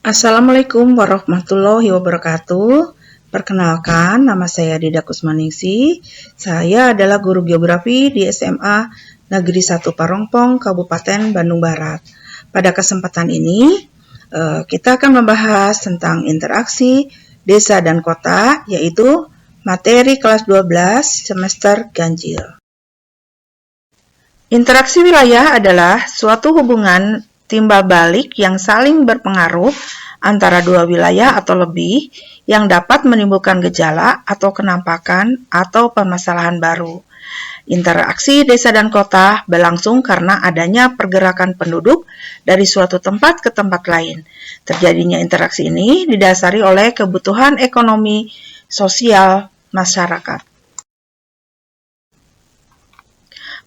Assalamualaikum warahmatullahi wabarakatuh. Perkenalkan, nama saya Dida Kusmaningsih. Saya adalah guru geografi di SMA Negeri 1 Parongpong, Kabupaten Bandung Barat. Pada kesempatan ini, kita akan membahas tentang interaksi desa dan kota, yaitu materi kelas 12 semester ganjil. Interaksi wilayah adalah suatu hubungan timbal balik yang saling berpengaruh antara dua wilayah atau lebih yang dapat menimbulkan gejala atau kenampakan atau permasalahan baru. Interaksi desa dan kota berlangsung karena adanya pergerakan penduduk dari suatu tempat ke tempat lain. Terjadinya interaksi ini didasari oleh kebutuhan ekonomi sosial masyarakat.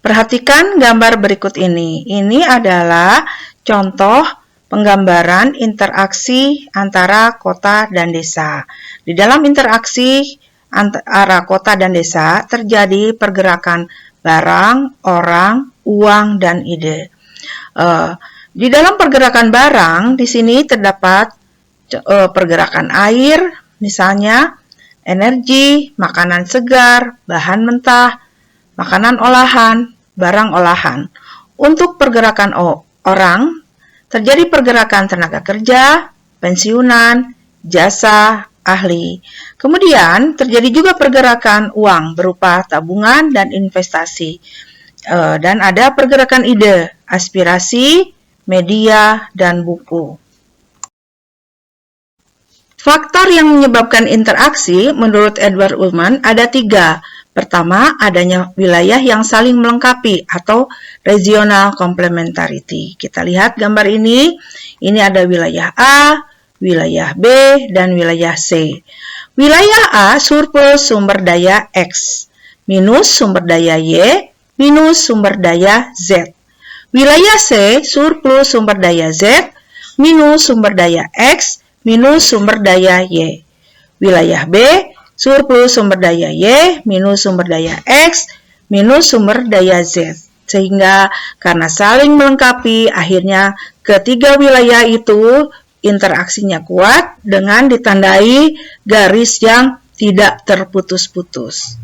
Perhatikan gambar berikut ini. Ini adalah contoh penggambaran interaksi antara kota dan desa. Di dalam interaksi antara kota dan desa terjadi pergerakan barang, orang, uang, dan ide. Di dalam pergerakan barang, di sini terdapat pergerakan air, misalnya energi, makanan segar, bahan mentah, makanan olahan, barang olahan. Untuk pergerakan orang, terjadi pergerakan tenaga kerja, pensiunan, jasa, ahli. Kemudian terjadi juga pergerakan uang berupa tabungan dan investasi. Dan ada pergerakan ide, aspirasi, media, dan buku. Faktor yang menyebabkan interaksi menurut Edward Ullmann ada 3. Pertama, adanya wilayah yang saling melengkapi atau regional complementarity. Kita lihat gambar ini. Ini ada wilayah A, wilayah B, dan wilayah C. Wilayah A surplus sumber daya X, minus sumber daya Y, minus sumber daya Z. Wilayah C surplus sumber daya Z, minus sumber daya X, minus sumber daya Y. Wilayah B surplus sumber daya Y minus sumber daya X minus sumber daya Z. Sehingga karena saling melengkapi, akhirnya ketiga wilayah itu interaksinya kuat dengan ditandai garis yang tidak terputus-putus.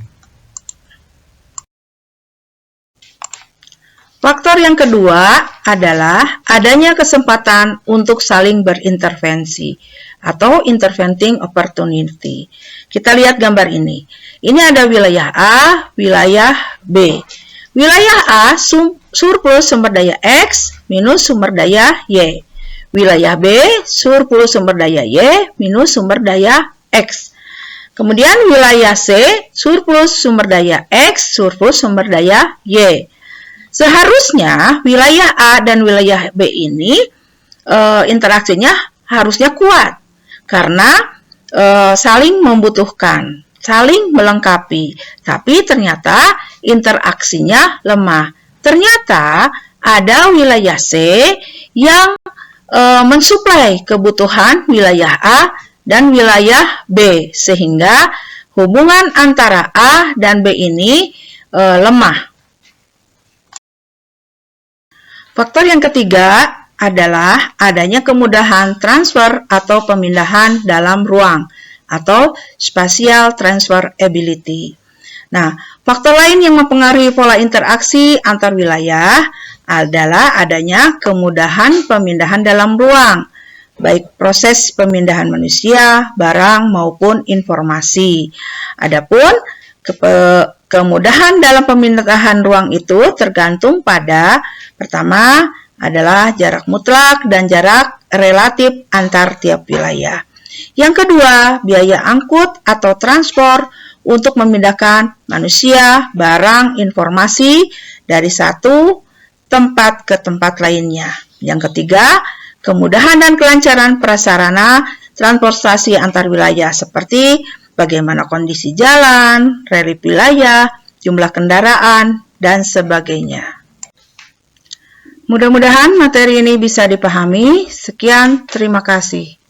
Faktor yang kedua adalah adanya kesempatan untuk saling berintervensi atau interventing opportunity. Kita lihat gambar ini. Ini ada wilayah A, wilayah B. Wilayah A surplus sumber daya X minus sumber daya Y. Wilayah B surplus sumber daya Y minus sumber daya X. Kemudian wilayah C surplus sumber daya X surplus sumber daya Y. Seharusnya wilayah A dan wilayah B ini interaksinya harusnya kuat karena saling membutuhkan, saling melengkapi. Tapi ternyata interaksinya lemah. Ternyata ada wilayah C yang mensuplai kebutuhan wilayah A dan wilayah B, sehingga hubungan antara A dan B ini lemah. Faktor yang ketiga adalah adanya kemudahan transfer atau pemindahan dalam ruang atau spatial transfer ability. Nah, faktor lain yang mempengaruhi pola interaksi antar wilayah adalah adanya kemudahan pemindahan dalam ruang, baik proses pemindahan manusia, barang, maupun informasi. Adapun kemudahan dalam pemindahan ruang itu tergantung pada pertama adalah jarak mutlak dan jarak relatif antar tiap wilayah. Yang kedua, biaya angkut atau transport untuk memindahkan manusia, barang, informasi dari satu tempat ke tempat lainnya. Yang ketiga, kemudahan dan kelancaran prasarana transportasi antar wilayah seperti bagaimana kondisi jalan, relief wilayah, jumlah kendaraan, dan sebagainya. Mudah-mudahan materi ini bisa dipahami. Sekian, terima kasih.